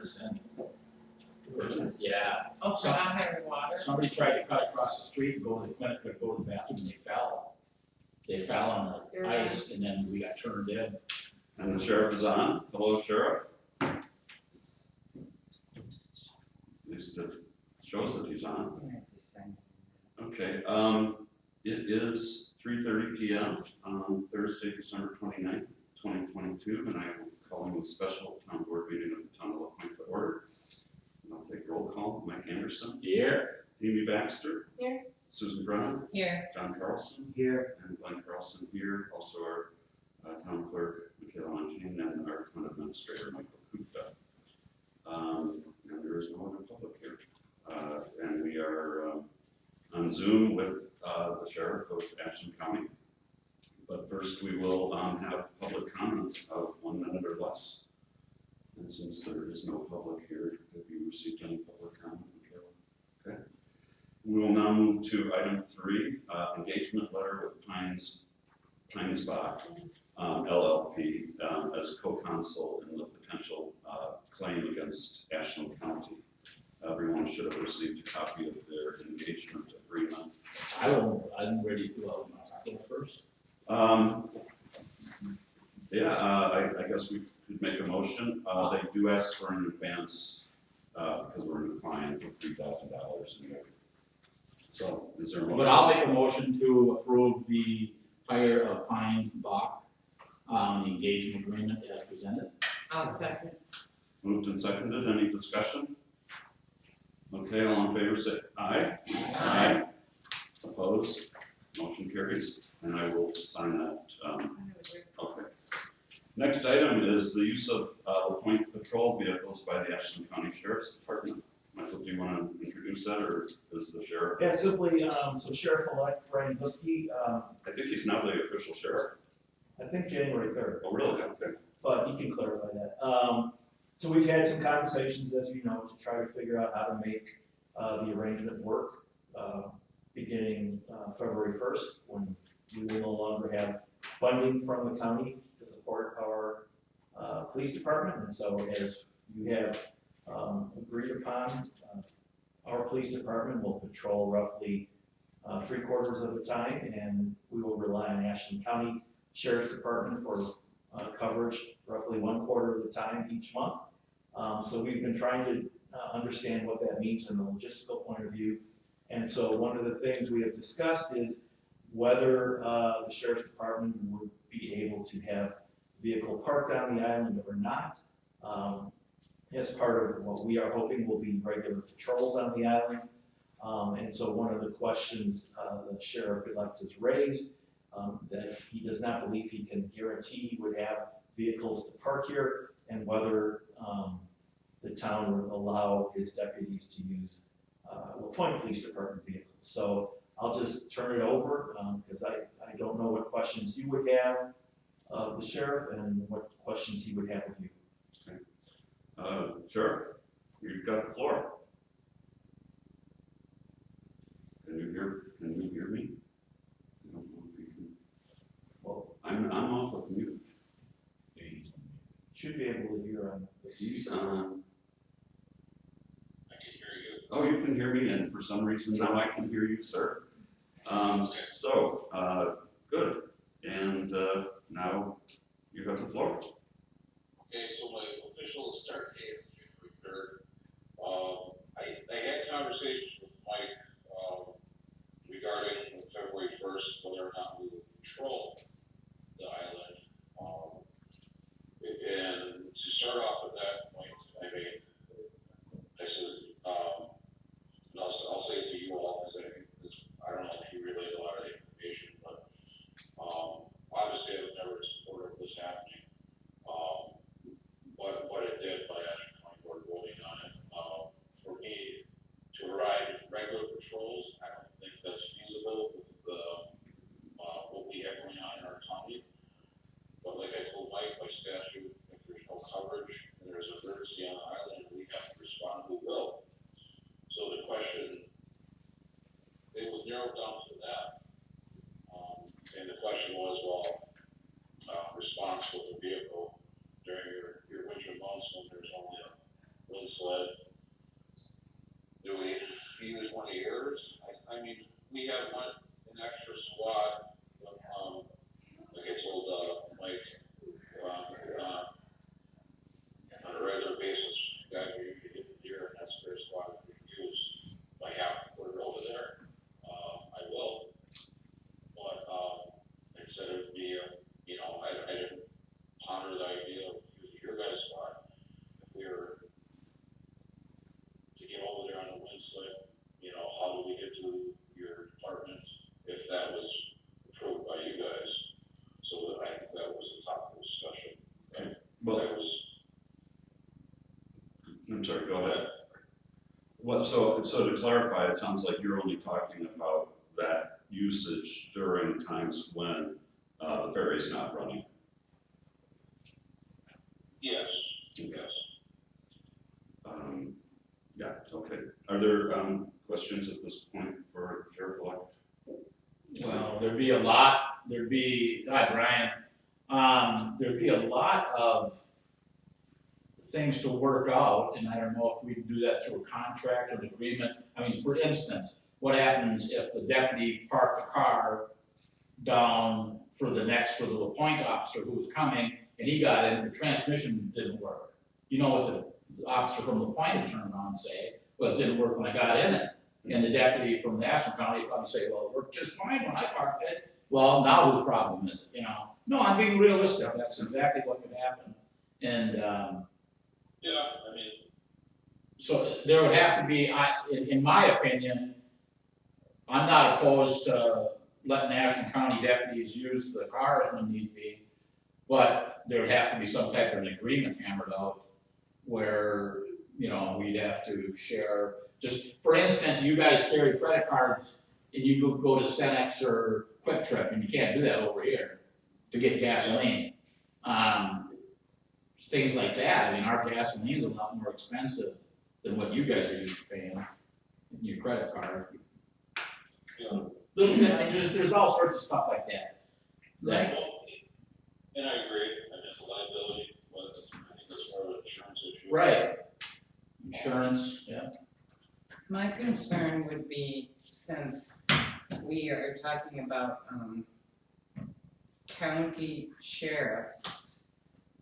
us in. Yeah. Oh, so not having water? Somebody tried to cut across the street and go to the clinic, but go to the bathroom, and they fell. They fell on the ice, and then we got turned in. And the sheriff is on. Hello, Sheriff. At least it shows that he's on. Okay, it is 3:30 p.m. on Thursday, December 29th, 2022, and I am calling the special town board meeting of the town of La Pointe to order. And I'll take roll call. Mike Anderson. Here. Amy Baxter. Here. Susan Brown. Here. John Carlson. Here. And Glenn Carlson here. Also our town clerk, Michaela Longine, and our town administrator, Michael Kupta. And there is no other public here. And we are on Zoom with the sheriff of Ashland County. But first we will have public comment of 1 minute or less. And since there is no public here, have you received any public comment, Michaela? Okay. We will now move to item 3, engagement letter with Pines-Bach LLP as co-counsel in the potential claim against Ashland County. Everyone should have received a copy of their engagement agreement. I'm ready to go first. I guess we could make a motion. They do ask for an advance because we're in the client for $3,000 in there. So is there a motion? But I'll make a motion to approve the hire of Pines-Bach the engagement agreement as presented. I'll second. Moved and seconded. Any discussion? Okay, all in favor say aye. Aye. Opposed? Motion carries. And I will sign that. Okay. Next item is the use of La Pointe patrol vehicles by the Ashland County Sheriff's Department. Michael, do you want to introduce that, or is the sheriff? Yeah, simply, so Sheriff-elect Brian Zuski, I think he's now the official sheriff. I think January 3rd. Oh, really? Okay. But he can clarify that. So we've had some conversations, as you know, to try to figure out how to make the arrangement work beginning February 1st, when we will no longer have funding from the county to support our police department. And so as you have agreed upon, our police department will patrol roughly 3/4 of the time, and we will rely on Ashland County Sheriff's Department for coverage roughly 1/4 of the time each month. So we've been trying to understand what that means from a logistical point of view. And so one of the things we have discussed is whether the Sheriff's Department would be able to have vehicle parked on the island or not. As part of what we are hoping will be regular patrols on the island. And so one of the questions the sheriff-elect has raised, that he does not believe he can guarantee he would have vehicles to park here, and whether the town would allow his deputies to use La Pointe Police Department vehicles. So I'll just turn it over because I don't know what questions you would have of the sheriff and what questions he would have of you. Sheriff, you've got the floor. Can you hear me? I don't know if you can. Well, I'm off of mute. Should be able to hear on. He's on. I can hear you. Oh, you can hear me, and for some reason now I can hear you, sir. Good. And now you have the floor. Okay, so my official start date is January 3rd. I had conversations with Mike regarding February 1st, whether or not we would patrol the island. And to start off with that point, I said, and I'll say it to you all, because I don't know if you relayed a lot of the information, but obviously I was never in support of this happening. What it did by Ashland County Board voting on it. For me to provide regular patrols, I don't think that's feasible with what we have going on in our county. But like I told Mike, by statute, if there's no coverage and there's an emergency on the island, we have to respond, we will. So the question, it was narrowed down to that. And the question was, well, response with the vehicle during your winter months when there's only a wind sled. Do we use one of yours? I mean, we have an extra squad, like I told, Mike, on a regular basis, guys are usually getting deer, and that's their squad that we use. If I have to put it over there, I will. But, like I said, it would be, I didn't ponder the idea of using your guys' squad. If we were to get over there on the wind sled, how do we get to your department if that was approved by you guys? So I think that was the topic of discussion. And Well, that was, I'm sorry, go ahead. Well, so to clarify, it sounds like you're only talking about that usage during times when the ferry's not running. yes. Yeah, okay. Are there questions at this point for Sheriff-elect? Well, there'd be, hi Brian, there'd be a lot of things to work out, and I don't know if we can do that through a contract or an agreement. I mean, for instance, what happens if the deputy parked the car down for the LaPointe officer who was coming, and he got in, the transmission didn't work? You know what the officer from LaPointe would turn around and say, well, it didn't work when I got in it. And the deputy from National County would probably say, well, it worked just fine when I parked it. Well, now whose problem is it, No, I'm being realistic, that's exactly what could happen. And, Yeah, I mean, so there would have to be, in my opinion, I'm not opposed to letting National County deputies use the cars when need be, but there would have to be some type of an agreement hammered out where, we'd have to share. Just, for instance, you guys carry credit cards and you go to Cenex or Quick Trip, and you can't do that over here to get gasoline. Things like that. I mean, our gasoline's a lot more expensive than what you guys are used to paying in your credit card. Little thing, there's all sorts of stuff like that. Right. well, and I agree, I mean, it's a liability, but I think that's more of an insurance issue. Right. Insurance, yeah. My concern would be, since we are talking about, county sheriffs,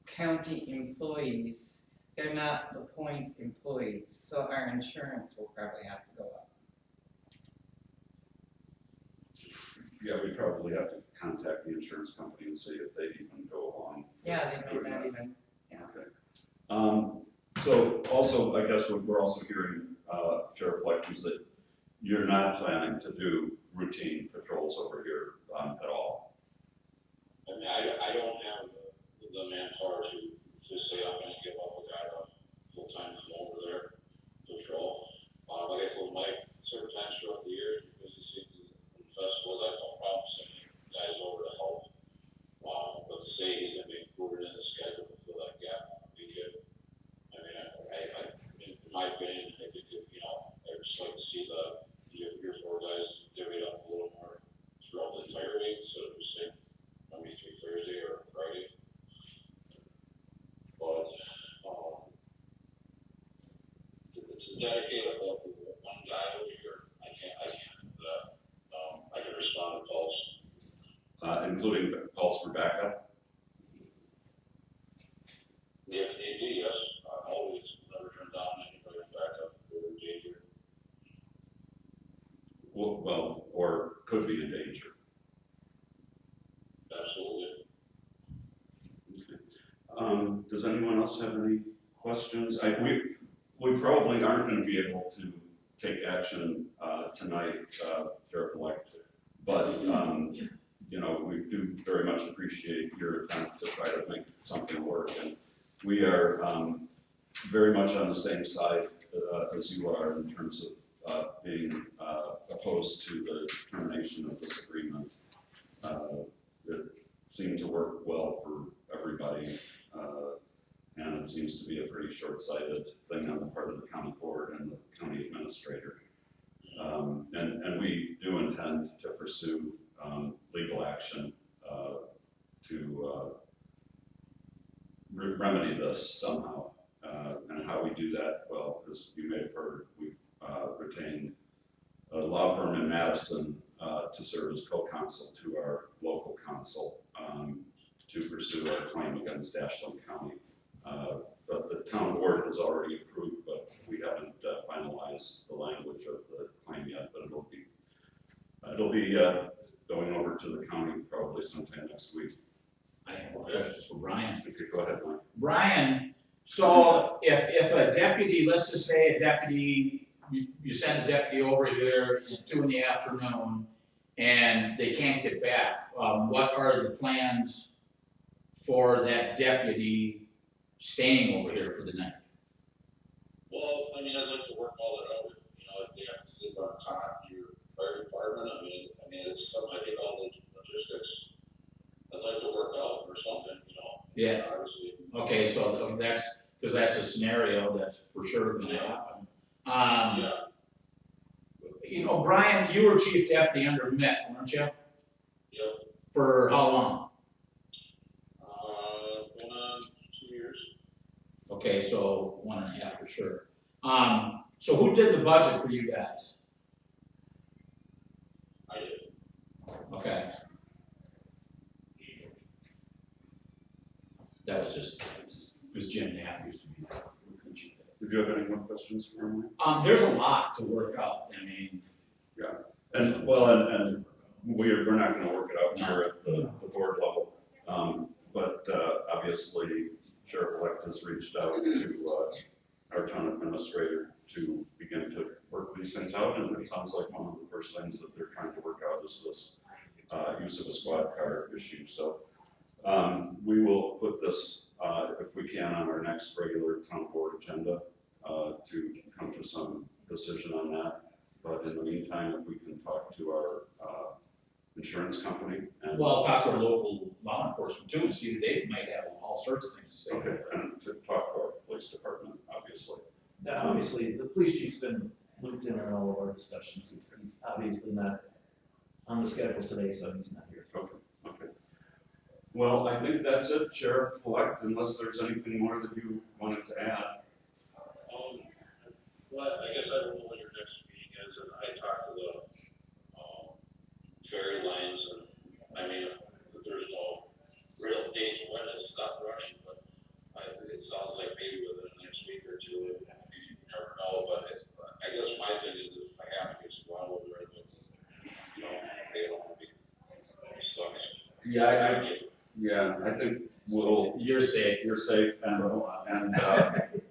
county employees, they're not LaPointe employees, so our insurance will probably have to go up. Yeah, we probably have to contact the insurance company and see if they'd even go along. Yeah, they may not even, So also, I guess what we're also hearing, Sheriff-elect, is that you're not planning to do routine patrols over here at all. I mean, I don't have the manpower to say I'm gonna give up a guy to full-time come over there to patrol. Like I told Mike, certain times throughout the year, because he sees the festivals, I have no problem sending guys over to help. But to say he's gonna be included in the schedule to fill that gap would be good. I mean, in my opinion, I think, I'd just like to see your four guys divvied up a little more throughout the entire week, instead of just saying Monday through Thursday or Friday. But, to dedicate one guy over here, I can't do that. I can respond to calls. Including calls for backup. If need be, yes, always, never turn down anybody backup for danger. Well, or could be in danger. Absolutely. Okay. Does anyone else have any questions? We probably aren't going to be able to take action tonight, Sheriff-elect, but we do very much appreciate your attempt to try to make something work, and we are very much on the same side as you are in terms of being opposed to the termination of this agreement. It seemed to work well for everybody, and it seems to be a pretty short-sighted thing on the part of the county board and the county administrator. And we do intend to pursue legal action to remedy this somehow. And how we do that, well, as you may have heard, we've retained a law firm in Madison to serve as co-counsel to our local counsel to pursue our claim against Ashland County. But the town board has already approved, but we haven't finalized the language of the claim yet, but it'll be going over to the county probably sometime next week. I have more questions for Brian. Okay, go ahead, Mike. Brian, so if a deputy, let's just say a deputy, you send a deputy over here at 2 PM and they can't get back, what are the plans for that deputy staying over here for the night? Well, I mean, I'd like to work all that out, you know, if they have to sleep on top of your fire department, I mean, it's something, I think all the logistics, I'd like to work out or something, you know. Yeah. Obviously. Okay, so that's, because that's a scenario that's for sure gonna happen. Yeah, You know, Brian, you were chief deputy under Mick, weren't you? yep, For how long? going on 2 years. Okay, so 1.5 for sure. So who did the budget for you guys? I did. Okay. That was just, because Jim Knapp used to be there. Did you have any more questions for me? There's a lot to work out, I mean. And, well, and we're not gonna work it out here at the board level. But obviously Sheriff-elect has reached out to our town administrator to begin to work these things out, and it sounds like one of the first things that they're trying to work out is this use of a squad car issue. So we will put this, if we can, on our next regular town board agenda to come to some decision on that. But in the meantime, if we can talk to our insurance company and. Well, talk to our local law enforcement too, and see if they might have all sorts of things to say. Okay, and to talk to our police department, obviously. Now, obviously, the police chief's been looped in on all of our discussions. He's obviously not on the schedule today, so he's not here. Okay. Well, I think that's it, Sheriff-elect, unless there's anything more that you wanted to add. Well, I guess I don't know when your next meeting is, and I talked to the ferry lines, and I mean, there's no real date when it stopped running, but it sounds like maybe within the next week or two, you never know, but I guess my thing is if I have to get squad over there, you know, they don't want to be stuck. Yeah, I think You're safe. you're safe, and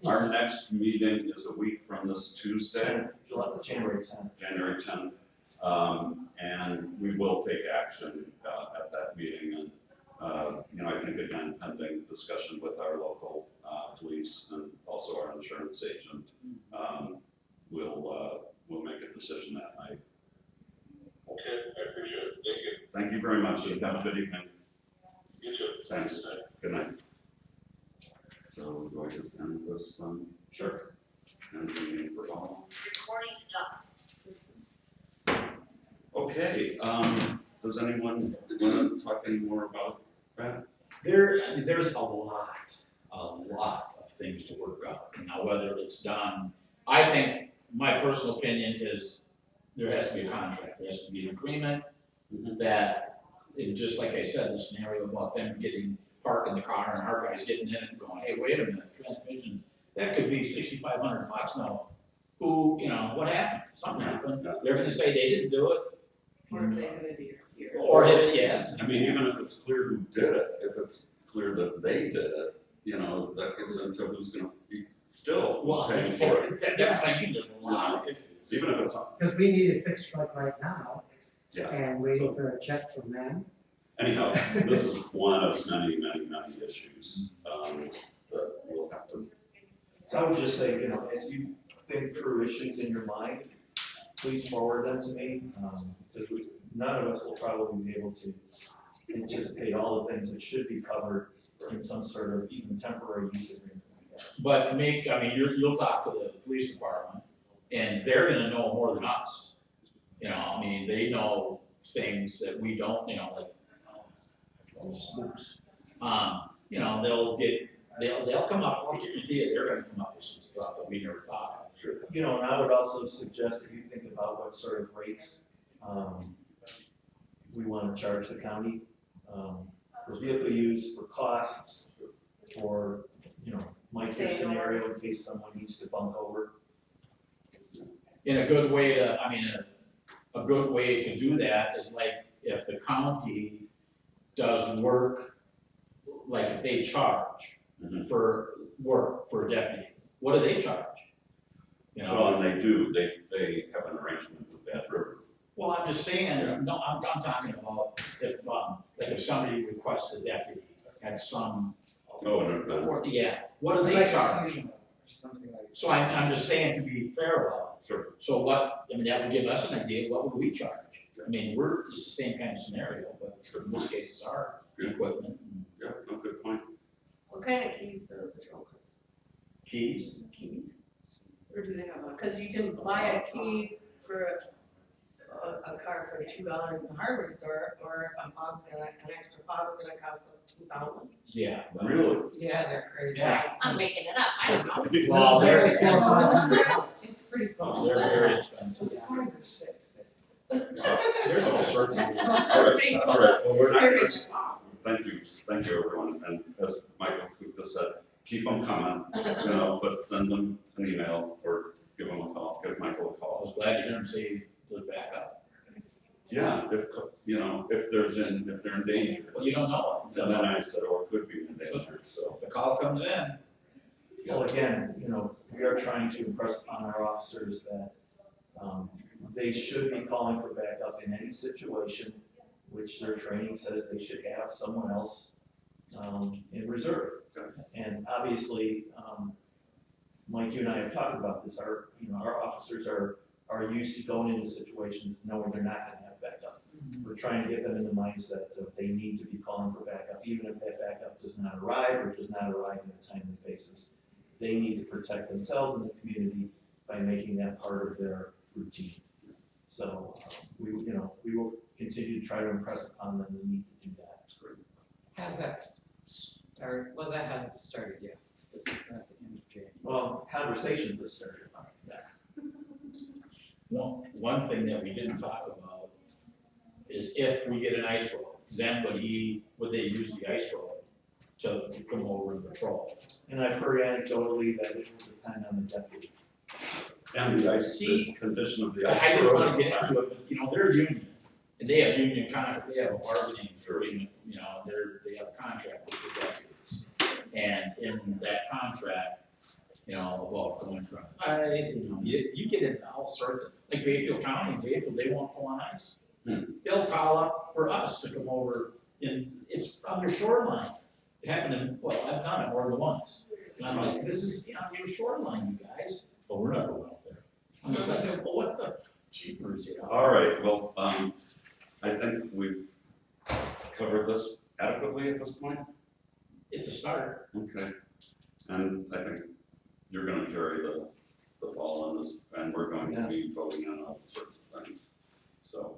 our next meeting is a week from this Tuesday, January 10th. January 10th. And we will take action at that meeting, and you know, I think again, pending discussion with our local police and also our insurance agent, we'll make a decision that night. Okay, I appreciate it, thank you. Thank you very much, and have a good evening. You too. Thanks. Good night. So do I just end this? Sure. And the meeting for all. Recording stopped. Okay, does anyone want to talk any more about that? There's a lot of things to work out. Now, whether it's done, I think, my personal opinion is there has to be a contract, there has to be an agreement that, and just like I said, the scenario about them parking the car and our guys getting in and going, hey, wait a minute, transmissions, that could be $6,500 now. Who, you know, what happened? Something happened. They're gonna say they didn't do it. Or if they had a deer here. Or hit it, yes. I mean, even if it's clear who did it, if it's clear that they did it, you know, that gets into who's gonna be still Well, paying for it. that's what I mean, there's a lot of issues. Even if it's, Because we need it fixed like right now, yeah. and waiting for a check from them. Anyhow, this is one of many issues, that we'll have to. So I would just say, you know, as you think through issues in your mind, please forward them to me, because none of us will probably be able to anticipate all the things that should be covered in some sort of even temporary use agreement like that. But you'll talk to the police department, and they're gonna know more than us. You know, I mean, they know things that we don't, you know, like, All those loops. you know, they'll get they'll come up, I'll guarantee you, they're gonna come up with some stuff that we never thought of. Sure. You know, and I would also suggest if you think about what sort of rates, we wanna charge the county, for vehicle use, for costs, for, you know, Mike, your scenario in case someone needs to bunk over. In a good way to, I mean, a good way to do that is like if the county does work, like if they charge Mhm. for work for a deputy, what do they charge? You know, Well, and they do, they have an arrangement with Bad River. well, I'm just saying, no, I'm talking about if, like if somebody requests a deputy at some, Oh, and or, yeah, what do they Like a charge? funeral or something like. So I'm just saying to be fair about it. Sure. So what, I mean, that would give us an idea, what would we charge? I mean, it's the same kind of scenario, but in this case, it's our equipment and Yeah, no, good point. What kind of keys do the patrol cars? keys. Keys? Or do they have one? Because you can buy a key for a car for $2 in the hardware store, or a fob's an extra fob's gonna cost us $2,000. Yeah. but- Really? Yeah, they're crazy. Yeah. I'm making it up, I don't know. Well, they're expensive. It's pretty Oh, cool. they're very expensive. It's 5 or 6. There's all sorts of. That's All right, all right, well, we're not Very gonna, good. thank you, everyone, and as Michael Kuka said, keep them coming, you know, but send them an email or give them a call, give Michael a I call. was glad to hear him say, "Look back up." Yeah, if, you know, if they're in danger. Well, you don't know. And then I said, or could be in danger, so. If the call comes in, Well, again, you know, we are trying to impress upon our officers that, they should be calling for backup in any situation, which their training says they should have someone else, in reserve. And obviously, Mike, you and I have talked about this, our officers are used to going into situations knowing they're not gonna have backup. We're trying to get them in the mindset that they need to be calling for backup, even if that backup does not arrive or does not arrive in a timely basis. They need to protect themselves and the community by making that part of their routine. So, we will continue to try to impress upon them the need to do that. Has that started? Well, that hasn't started yet. This is at the end of January. Well, conversations have started about that. one thing that we didn't talk about is if we get an ice roll, then would they use the ice roll to come over and patrol? And I've heard anecdotally that it will depend on the deputy. And the See, condition of the I ice. didn't road. wanna get into it, but they're a union, and they have union contract, they have a bargaining agreement, they have a contract with the deputies. And in that contract, well, going from ice, you get into all sorts of, like Bayfield County, they won't go on ice. They'll call up for us to come over, and it's on their shoreline. It happened I've done it more than once. And I'm like, this is on your shoreline, you guys, but we're not going out there. I'm just like, well, what the jeepers, All right, well, I think we've covered this adequately at this point. It's a start. Okay, and I think you're gonna carry the ball on this, and we're going to be voting on all sorts of things. So,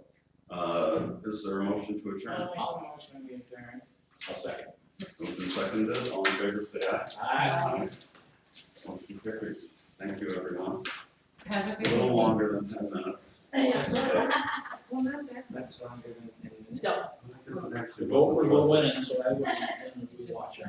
is there a motion to adjourn? I'll motion we adjourn. I'll second. Moved and seconded, all in favor, say aye. Aye. Motion carries. Thank you, everyone. Have a A good little evening. longer than 10 minutes. Well, not bad. That's longer than 10 minutes. No. This is actually- The Gophers were winning, so I wasn't watching.